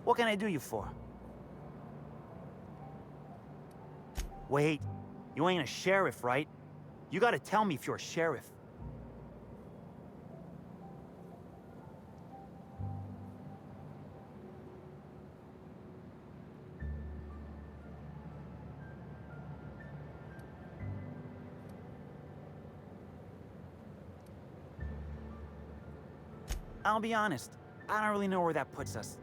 What can I do you for? Wait, you ain't a sheriff, right? You gotta tell me if you're a sheriff. I'll be honest, I don't really know where that puts us.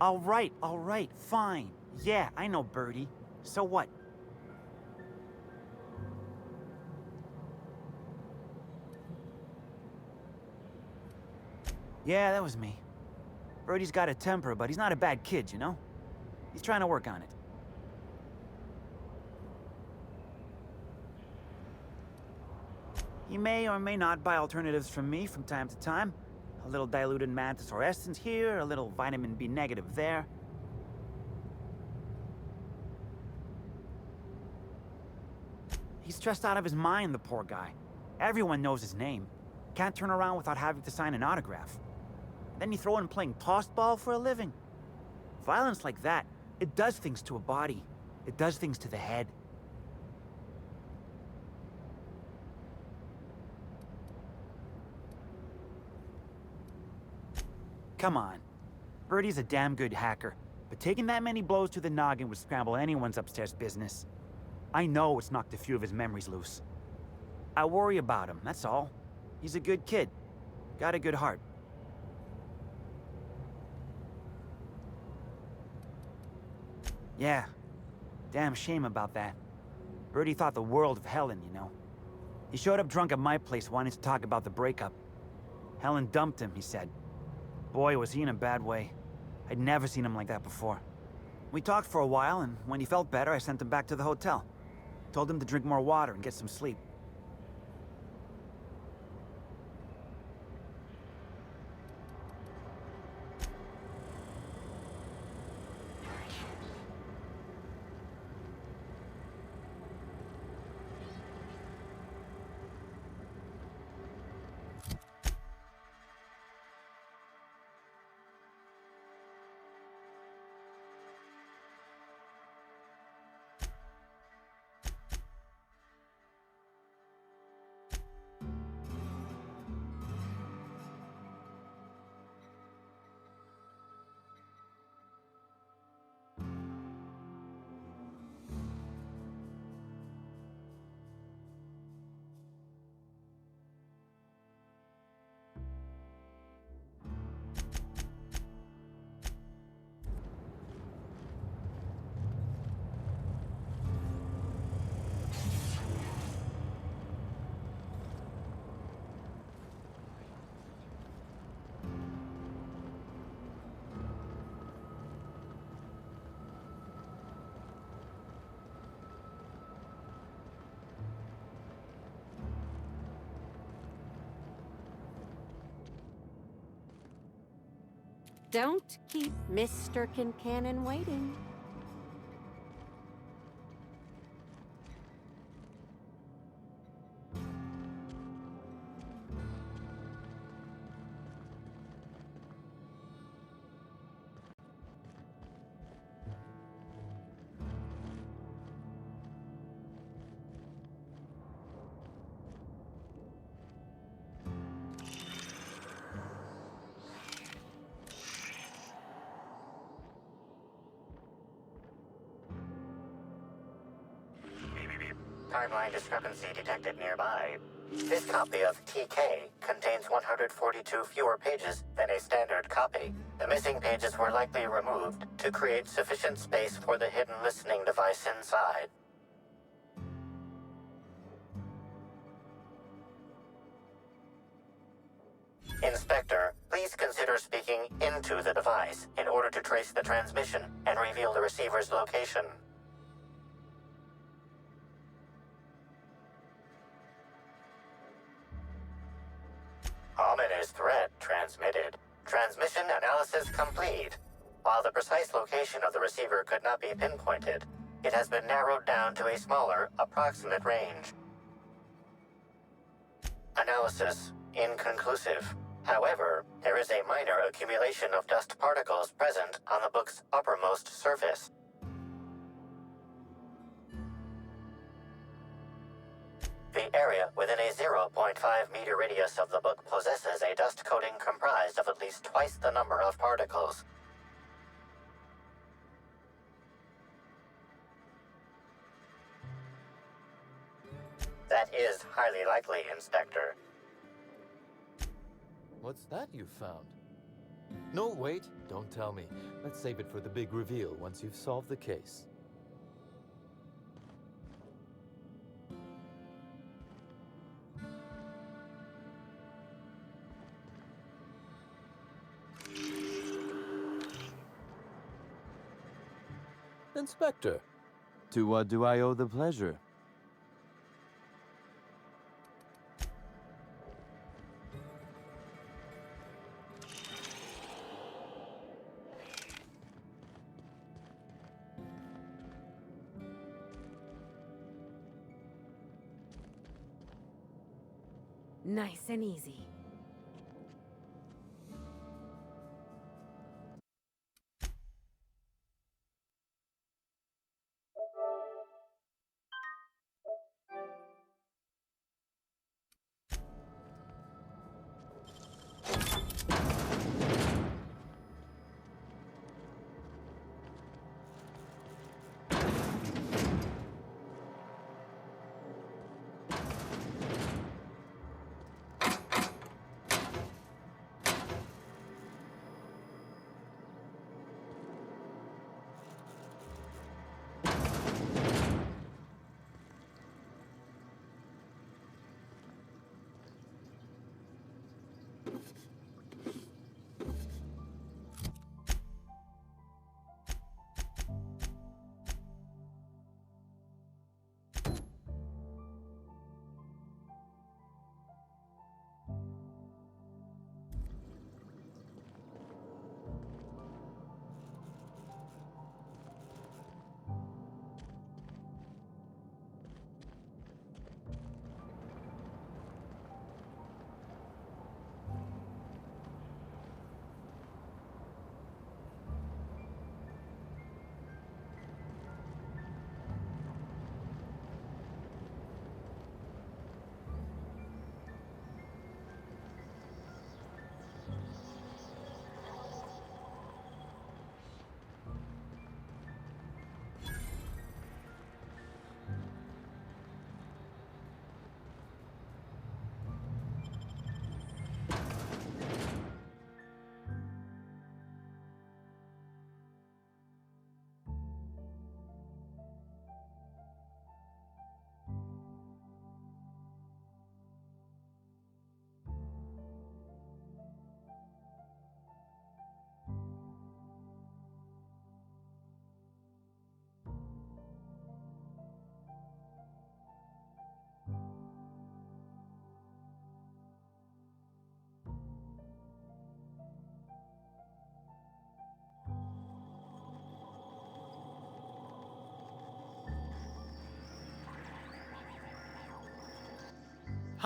All right, fine. Yeah, I know Birdie. So what? Yeah, that was me. Birdie's got a temper, but he's not a bad kid, you know? He's trying to work on it. He may or may not buy alternatives from me from time to time. A little diluted mantis or essence here, a little vitamin B negative there. He's stressed out of his mind, the poor guy. Everyone knows his name. Can't turn around without having to sign an autograph. Then you throw in playing tossball for a living. Violence like that, it does things to a body. It does things to the head. Come on. Birdie's a damn good hacker, but taking that many blows to the noggin would scramble anyone's upstairs business. I know it's knocked a few of his memories loose. I worry about him, that's all. He's a good kid. Got a good heart. Yeah. Damn shame about that. Birdie thought the world of Helen, you know. He showed up drunk at my place wanting to talk about the breakup. Helen dumped him, he said. Boy, was he in a bad way. I'd never seen him like that before. We talked for a while, and when he felt better, I sent him back to the hotel. Told him to drink more water and get some sleep. Don't keep Mr. Kincannon waiting. Timeline discrepancy detected nearby. This copy of TK contains 142 fewer pages than a standard copy. The missing pages were likely removed to create sufficient space for the hidden listening device inside. Inspector, please consider speaking into the device in order to trace the transmission and reveal the receiver's location. Ominous threat transmitted. Transmission analysis complete. While the precise location of the receiver could not be pinpointed, it has been narrowed down to a smaller, approximate range. Analysis inconclusive. However, there is a minor accumulation of dust particles present on the book's uppermost surface. The area within a 0.5-meter radius of the book possesses a dust coating comprised of at least twice the number of particles. That is highly likely, Inspector. What's that you found? No, wait, don't tell me. Let's save it for the big reveal once you've solved the case. Inspector, To what do I owe the pleasure? Nice and easy.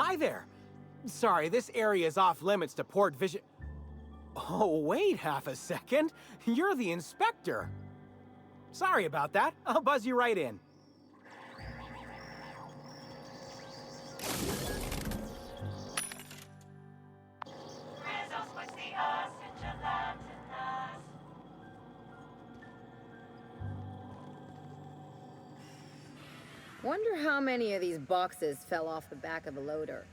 Hi there! Sorry, this area is off limits to port vision. Oh, wait half a second. You're the inspector. Sorry about that. I'll buzz you right in. Wonder how many of these boxes fell off the back of the loader.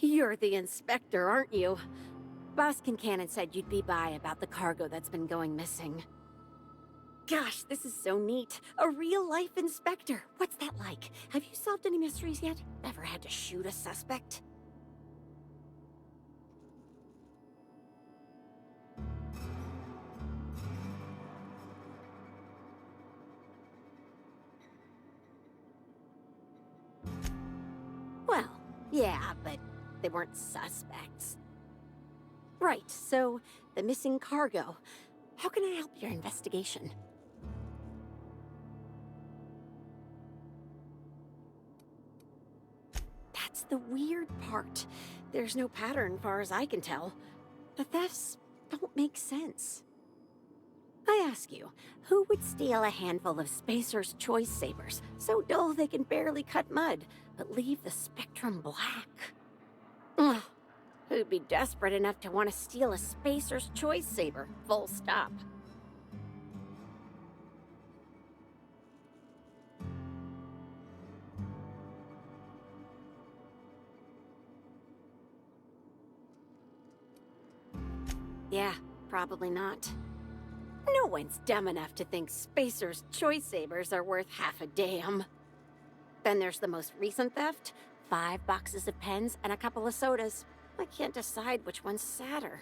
You're the inspector, aren't you? Boss Kincannon said you'd be by about the cargo that's been going missing. Gosh, this is so neat. A real-life inspector. What's that like? Have you solved any mysteries yet? Ever had to shoot a suspect? Well, yeah, but they weren't suspects. Right, so the missing cargo. How can I help your investigation? That's the weird part. There's no pattern far as I can tell. The thefts don't make sense. I ask you, who would steal a handful of Spacer's Choice Sabers, so dull they can barely cut mud, but leave the spectrum black? Ugh. Who'd be desperate enough to want to steal a Spacer's Choice Saber, full stop? Yeah, probably not. No one's dumb enough to think Spacer's Choice Sabers are worth half a damn. Then there's the most recent theft. 5 boxes of pens and a couple of sodas. I can't decide which one's sadder.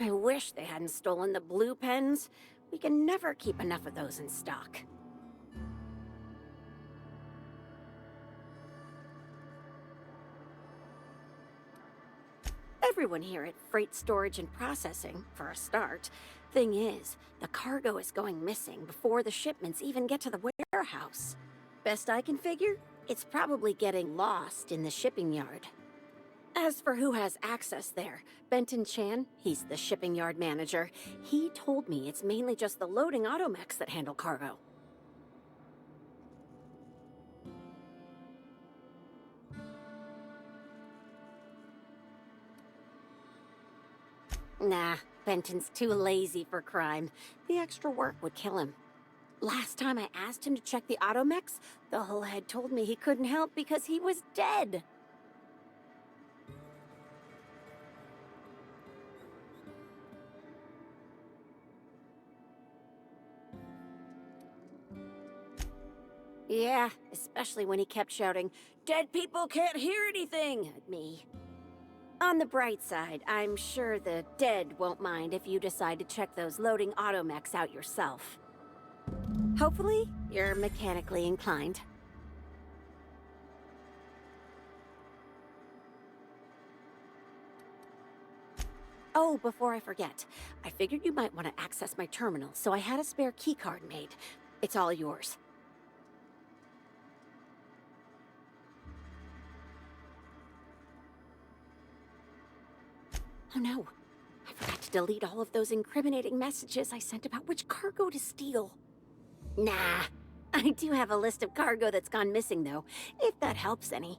I wish they hadn't stolen the blue pens. We can never keep enough of those in stock. Everyone here at Freight Storage and Processing, for a start. Thing is, the cargo is going missing before the shipments even get to the warehouse. Best I can figure, it's probably getting lost in the shipping yard. As for who has access there, Benton Chan, he's the shipping yard manager, he told me it's mainly just the loading automechs that handle cargo. Nah, Benton's too lazy for crime. The extra work would kill him. Last time I asked him to check the automechs, the whole head told me he couldn't help because he was dead. Yeah, especially when he kept shouting, "Dead people can't hear anything!" at me. On the bright side, I'm sure the dead won't mind if you decide to check those loading automechs out yourself. Hopefully, you're mechanically inclined. Oh, before I forget, I figured you might want to access my terminal, so I had a spare keycard made. It's all yours. Oh no, I forgot to delete all of those incriminating messages I sent about which cargo to steal. Nah, I do have a list of cargo that's gone missing though, if that helps any.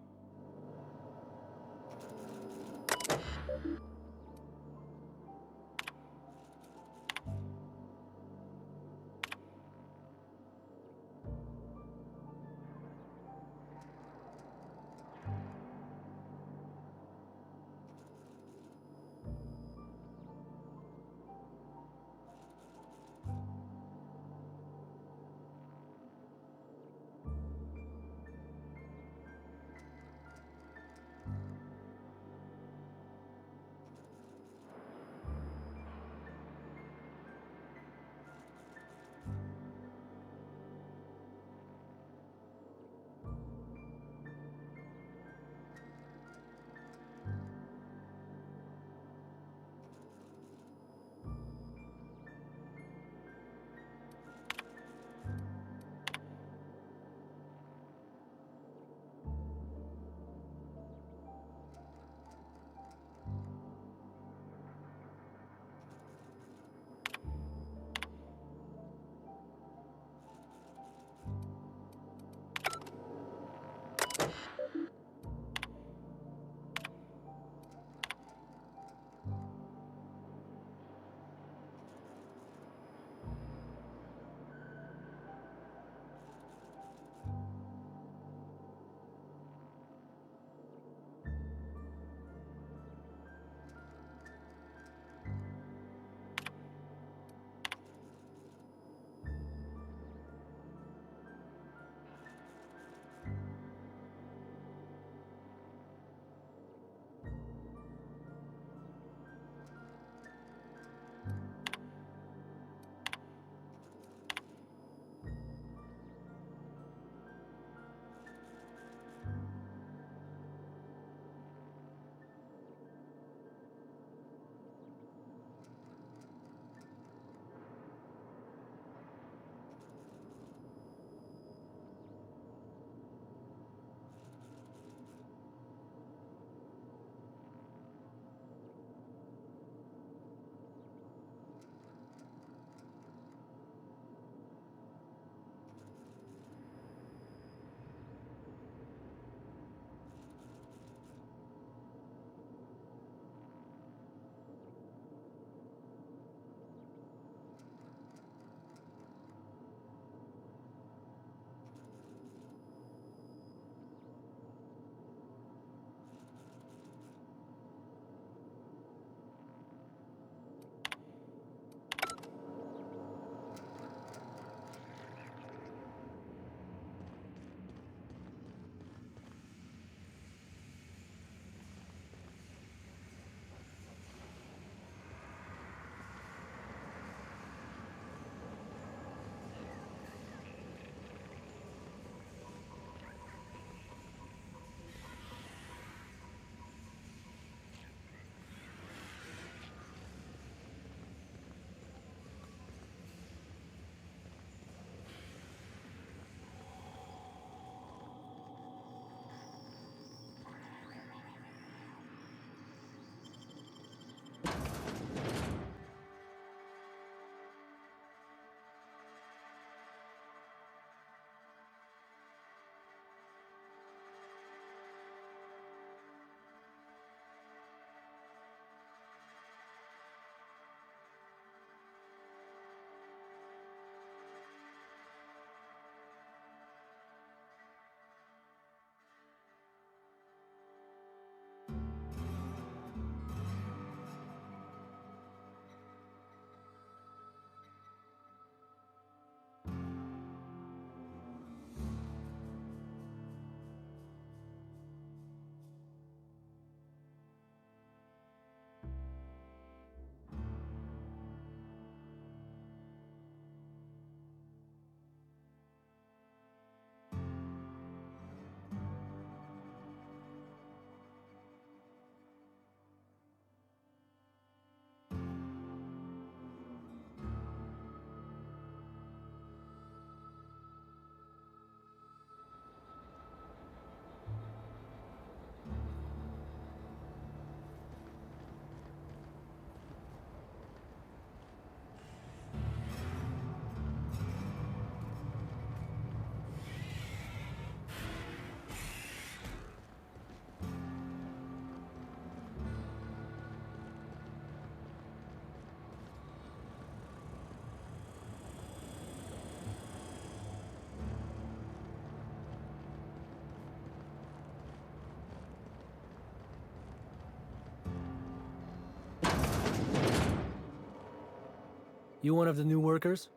You one of the new workers?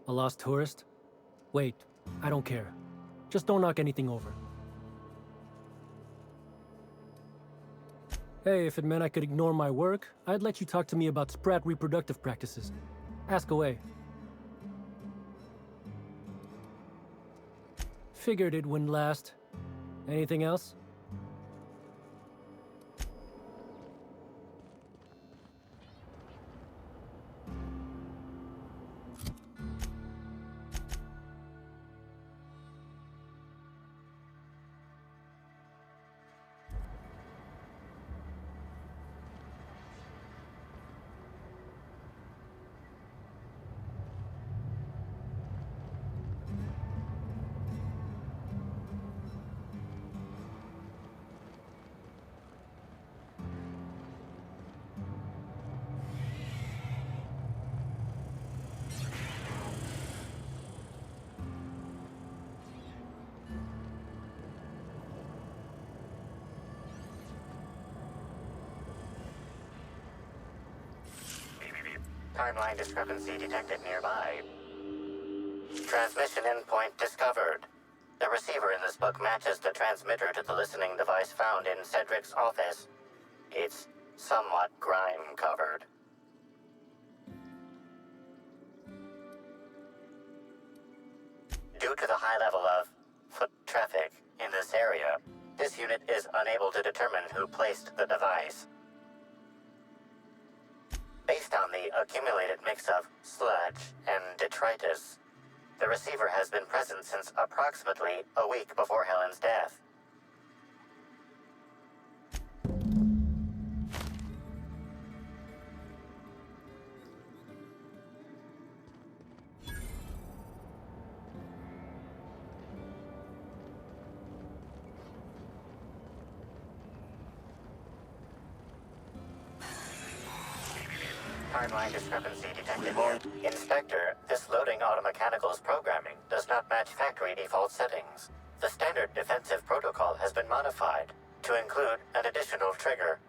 A lost tourist? Wait, I don't care. Just don't knock anything over. Hey, if it meant I could ignore my work, I'd let you talk to me about sprat reproductive practices. Ask away. Figured it wouldn't last. Anything else? Timeline discrepancy detected nearby. Transmission endpoint discovered. The receiver in this book matches the transmitter to the listening device found in Sedricks' office. It's somewhat grime-covered. Due to the high level of foot traffic in this area, this unit is unable to determine who placed the device. Based on the accumulated mix of sludge and detritus, the receiver has been present since approximately a week before Helen's death. Timeline discrepancy detected here. Inspector, this loading automechanical's programming does not match factory default settings. The standard defensive protocol has been modified to include an additional trigger.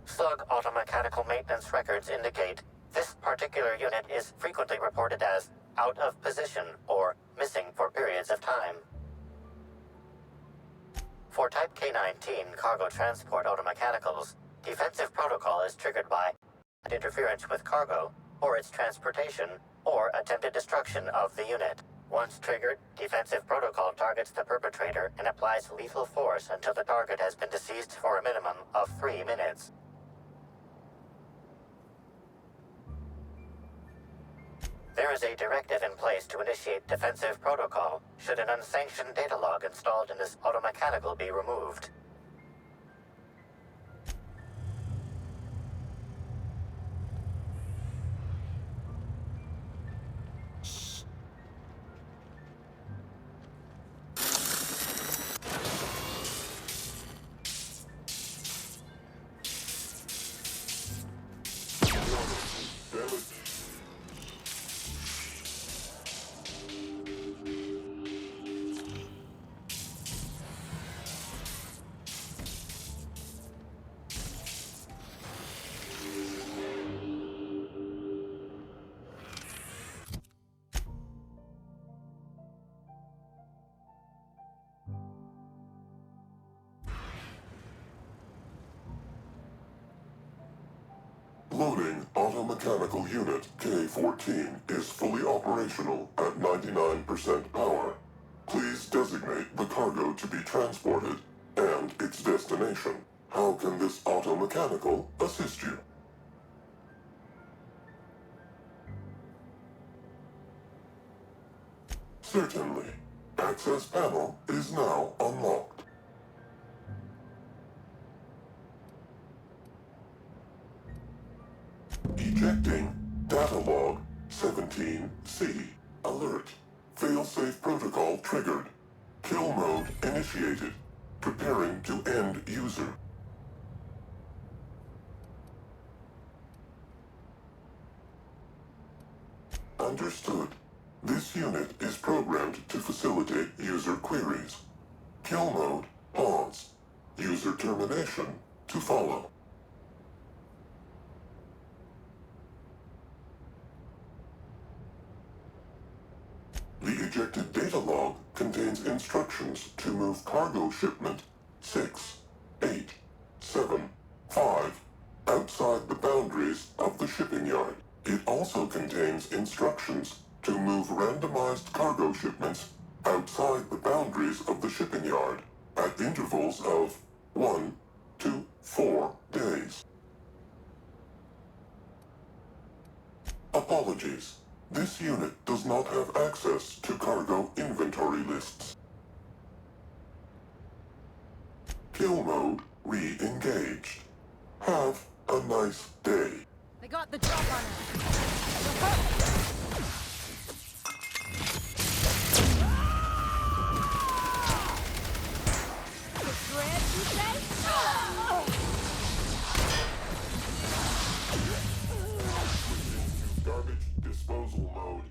Slug automechanical maintenance records indicate this particular unit is frequently reported as out of position or missing for periods of time. For Type K-19 cargo transport automechanicals, defensive protocol is triggered by interference with cargo, or its transportation, or attempted destruction of the unit. Once triggered, defensive protocol targets the perpetrator and applies lethal force until the target has been deceased for a minimum of 3 minutes. There is a directive in place to initiate defensive protocol should an unsanctioned data log installed in this automechanical be removed. Loading automechanical unit K-14 is fully operational at 99% power. Please designate the cargo to be transported and its destination. How can this automechanical assist you? Certainly. Access panel is now unlocked. Ejecting data log 17C. Alert. Failsafe protocol triggered. Kill mode initiated. Preparing to end user. Understood. This unit is programmed to facilitate user queries. Kill mode, pause. User termination, to follow. The ejected data log contains instructions to move cargo shipment 6, 8, 7, 5 outside the boundaries of the shipping yard. It also contains instructions to move randomized cargo shipments outside the boundaries of the shipping yard at intervals of 1 to 4 days. Apologies. This unit does not have access to cargo inventory lists. Kill mode re-engaged. Have a nice day. They got the drop on us. Garbage disposal mode.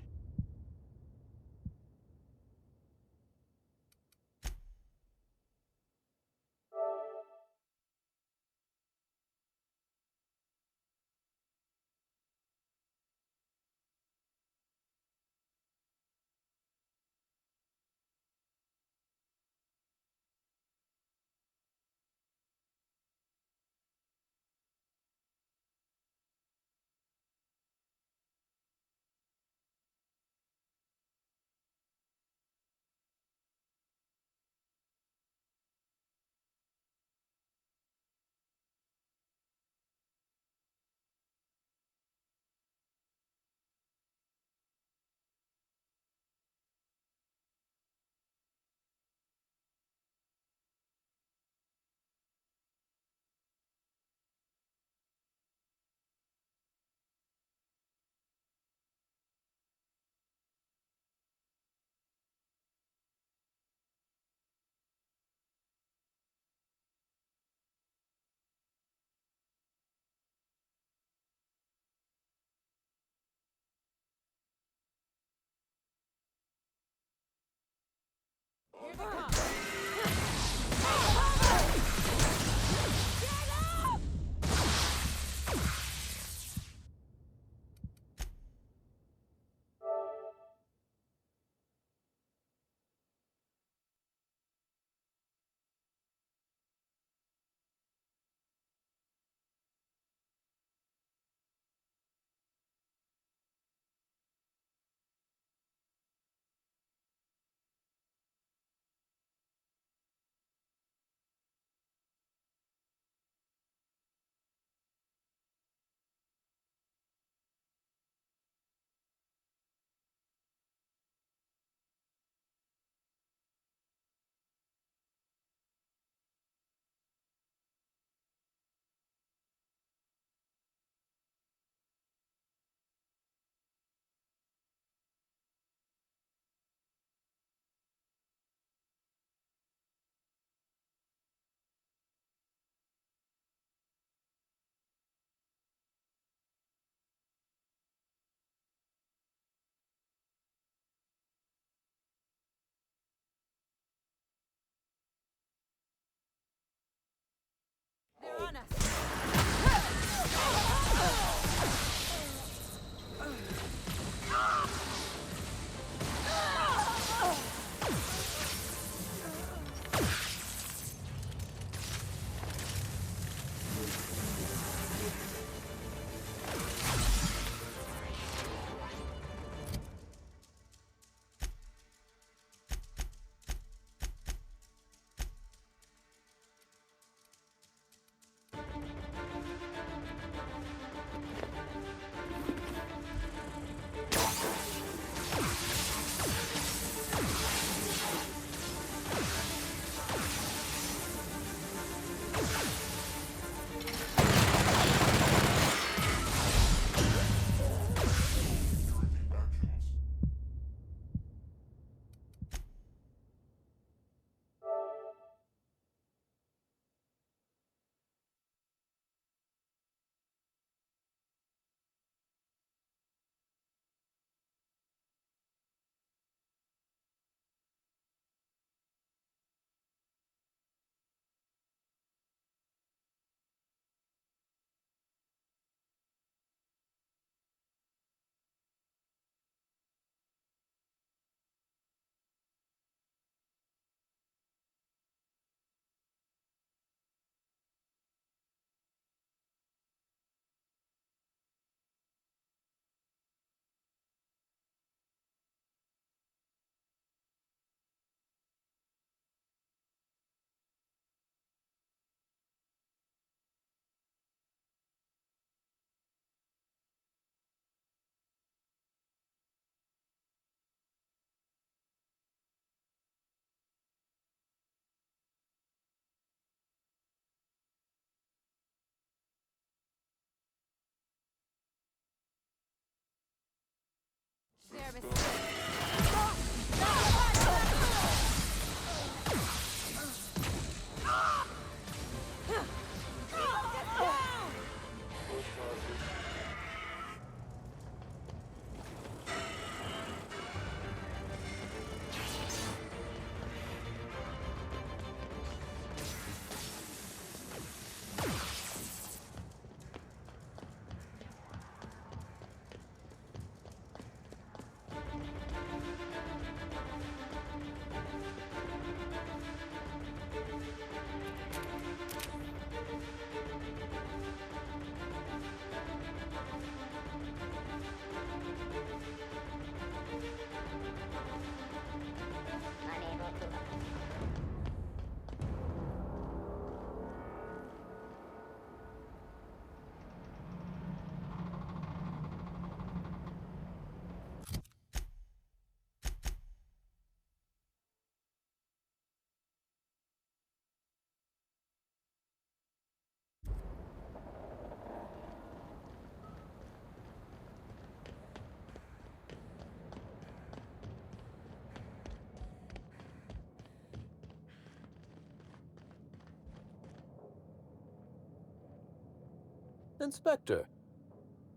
Inspector,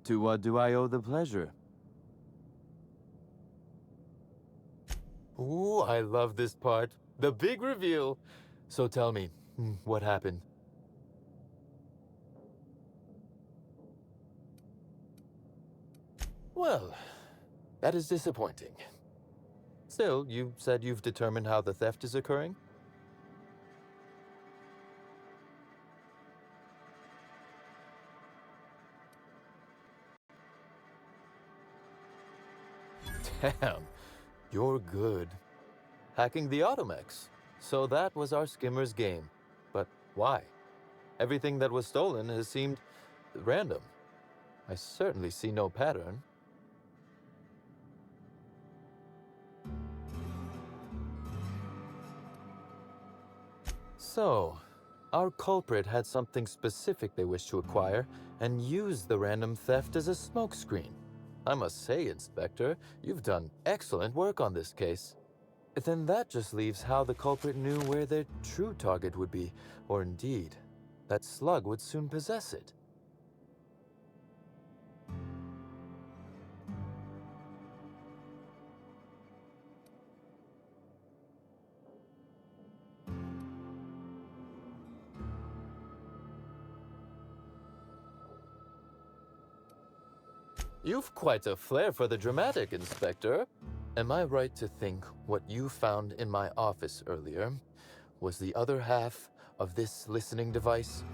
To what do I owe the pleasure? ooh, I love this part. The big reveal. So tell me, what happened? Well, that is disappointing. Still, you said you've determined how the theft is occurring? Damn, you're good. Hacking the Automex. So that was our skimmer's game. But why? Everything that was stolen has seemed random. I certainly see no pattern. So, our culprit had something specific they wished to acquire and used the random theft as a smokescreen. I must say, Inspector, you've done excellent work on this case. Then that just leaves how the culprit knew where their true target would be, or indeed, that Slug would soon possess it. You've quite a flair for the dramatic, Inspector. Am I right to think what you found in my office earlier was the other half of this listening device?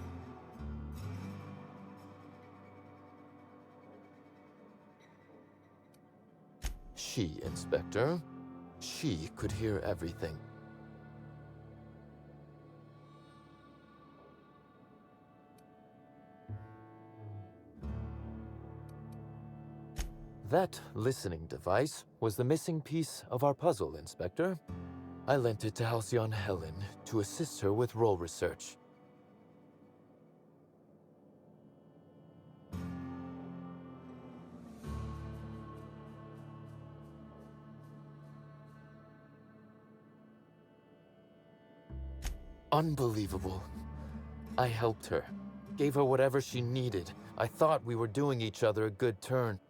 She, Inspector. She could hear everything. That listening device was the missing piece of our puzzle, Inspector. I lent it to Halcyon Helen to assist her with role research. Unbelievable. I helped her, gave her whatever she needed. I thought we were doing each other a good turn.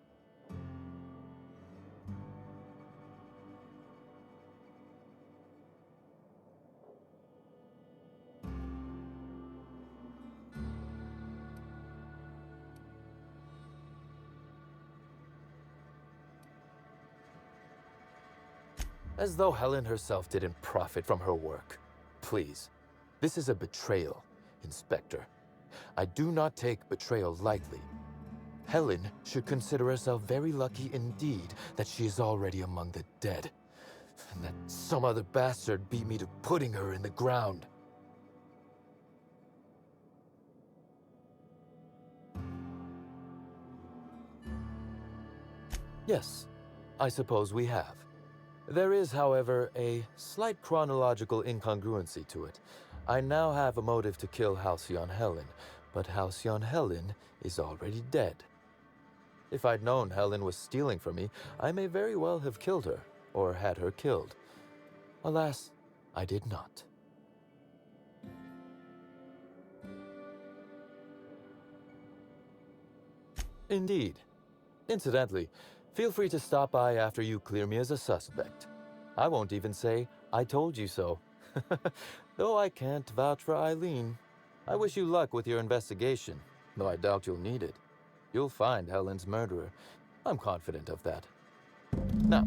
As though Helen herself didn't profit from her work. Please, this is a betrayal, Inspector. I do not take betrayal lightly. Helen should consider herself very lucky indeed that she is already among the dead, and that some other bastard beat me to putting her in the ground. Yes, I suppose we have. There is, however, a slight chronological incongruency to it. I now have a motive to kill Halcyon Helen, but Halcyon Helen is already dead. If I'd known Helen was stealing from me, I may very well have killed her, or had her killed. Alas, I did not. Indeed. Incidentally, feel free to stop by after you clear me as a suspect. I won't even say, I told you so. Though I can't vouch for Eileen. I wish you luck with your investigation, though I doubt you'll need it. You'll find Helen's murderer. I'm confident of that. Now,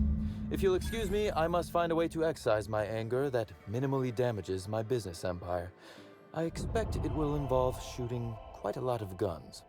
if you'll excuse me, I must find a way to excise my anger that minimally damages my business empire. I expect it will involve shooting quite a lot of guns.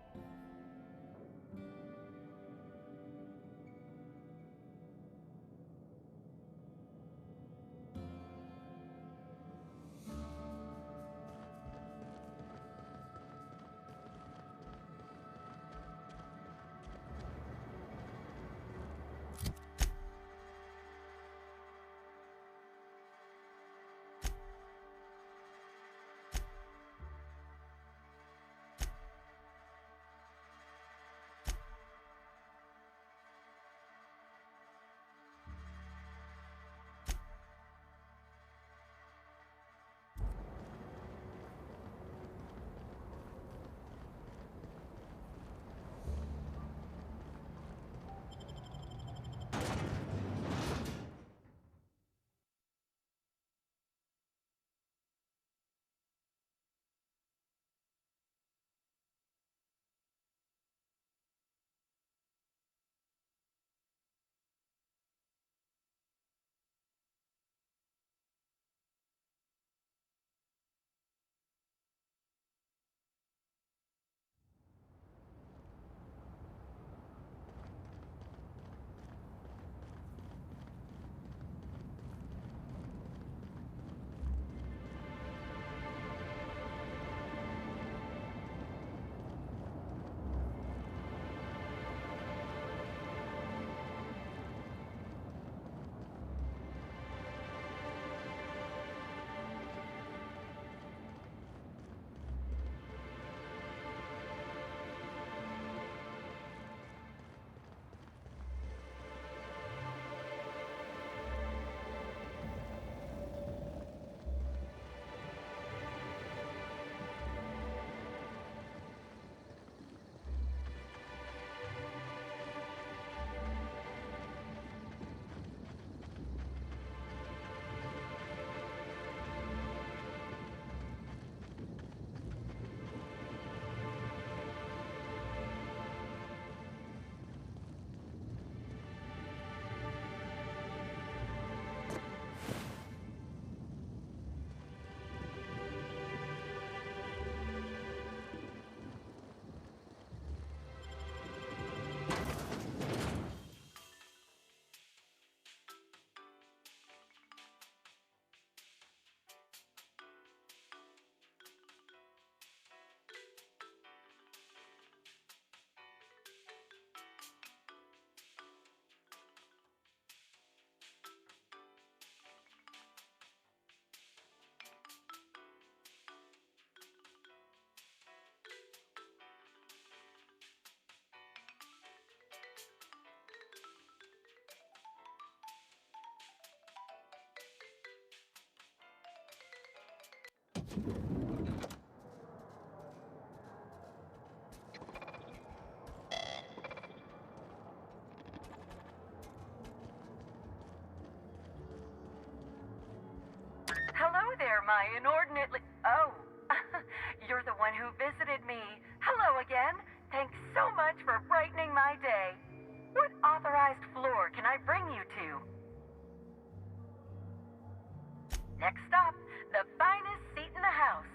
Hello there, my inordinately... Oh, you're the one who visited me. Hello again. Thanks so much for brightening my day. What authorized floor can I bring you to? Next stop, the finest seat in the house.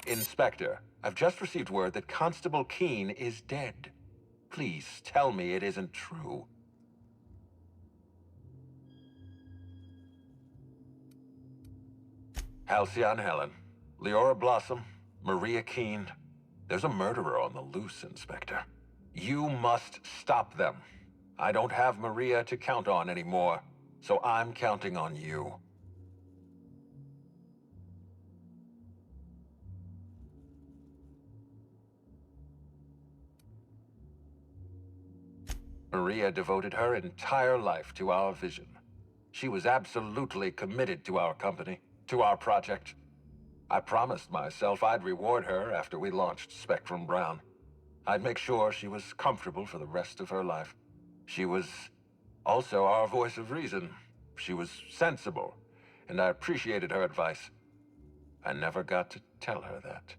Inspector, I've just received word that Constable Keene is dead. Please tell me it isn't true. Halcyon Helen, Leora Blossom, Maria Keene. There's a murderer on the loose, Inspector. You must stop them. I don't have Maria to count on anymore, so I'm counting on you. Maria devoted her entire life to our vision. She was absolutely committed to our company, to our project. I promised myself I'd reward her after we launched Spectrum Brown. I'd make sure she was comfortable for the rest of her life. She was also our voice of reason. She was sensible, and I appreciated her advice. I never got to tell her that.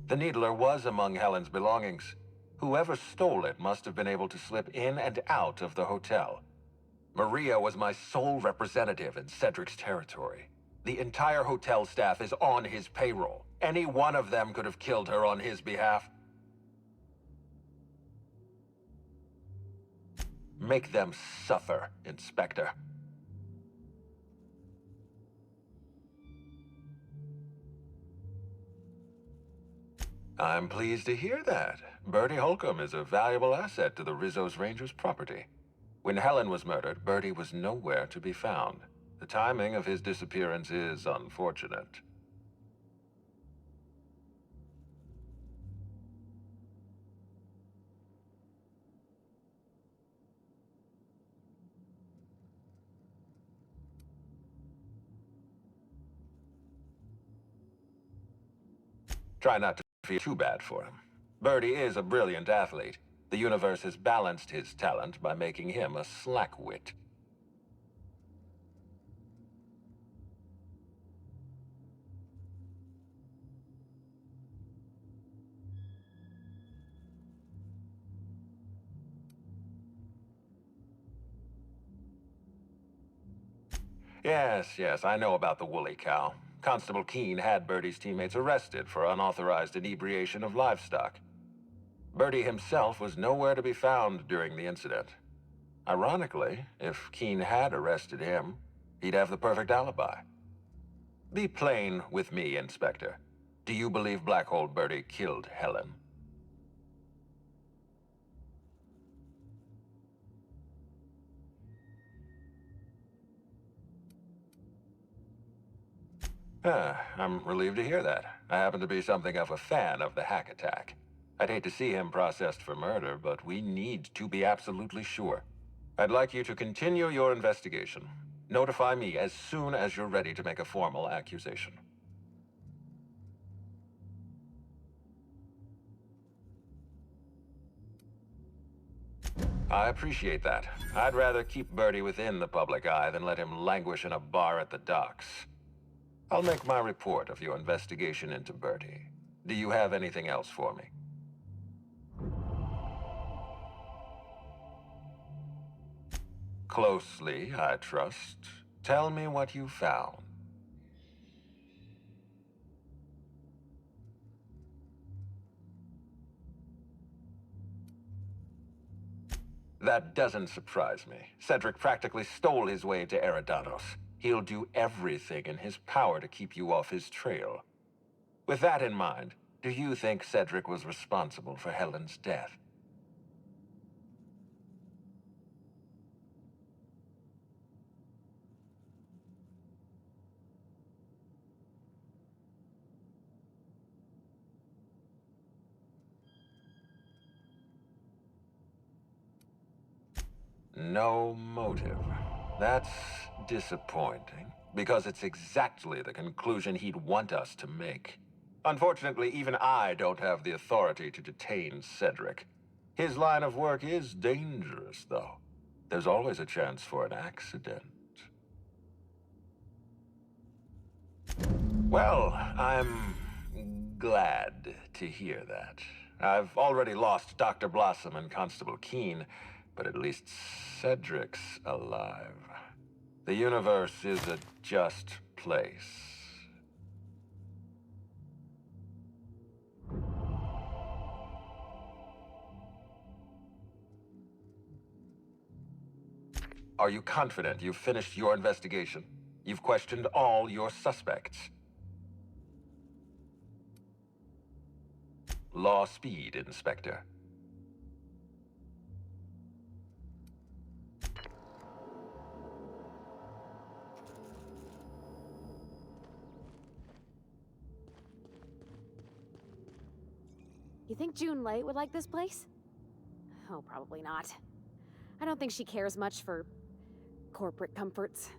The Needler was among Helen's belongings. Whoever stole it must have been able to slip in and out of the hotel. Maria was my sole representative in Sedricks' territory. The entire hotel staff is on his payroll. Any one of them could have killed her on his behalf. Make them suffer, Inspector. I'm pleased to hear that. Bertie Holcomb is a valuable asset to the Rizzo's Rangers property. When Helen was murdered, Bertie was nowhere to be found. The timing of his disappearance is unfortunate. Try not to feel too bad for him. Bertie is a brilliant athlete. The universe has balanced his talent by making him a slackwit. Yes, I know about the woolly cow. Constable Keene had Bertie's teammates arrested for unauthorized inebriation of livestock. Bertie himself was nowhere to be found during the incident. Ironically, if Keene had arrested him, he'd have the perfect alibi. Be plain with me, Inspector. Do you believe Black Hole Bertie killed Helen? I'm relieved to hear that. I happen to be something of a fan of the hack attack. I'd hate to see him processed for murder, but we need to be absolutely sure. I'd like you to continue your investigation. Notify me as soon as you're ready to make a formal accusation. I appreciate that. I'd rather keep Bertie within the public eye than let him languish in a bar at the docks. I'll make my report of your investigation into Bertie. Do you have anything else for me? Closely, I trust. Tell me what you found. That doesn't surprise me. Cedric practically stole his way to Eridanos. He'll do everything in his power to keep you off his trail. With that in mind, do you think Cedric was responsible for Helen's death? No motive. That's disappointing, because it's exactly the conclusion he'd want us to make. Unfortunately, even I don't have the authority to detain Cedric. His line of work is dangerous, though. There's always a chance for an accident. Well, I'm glad to hear that. I've already lost Dr. Blossom and Constable Keene, but at least Sedricks alive. The universe is a just place. Are you confident you've finished your investigation? You've questioned all your suspects. Law speed, Inspector. You think June Light would like this place? Oh, probably not. I don't think she cares much for corporate comforts.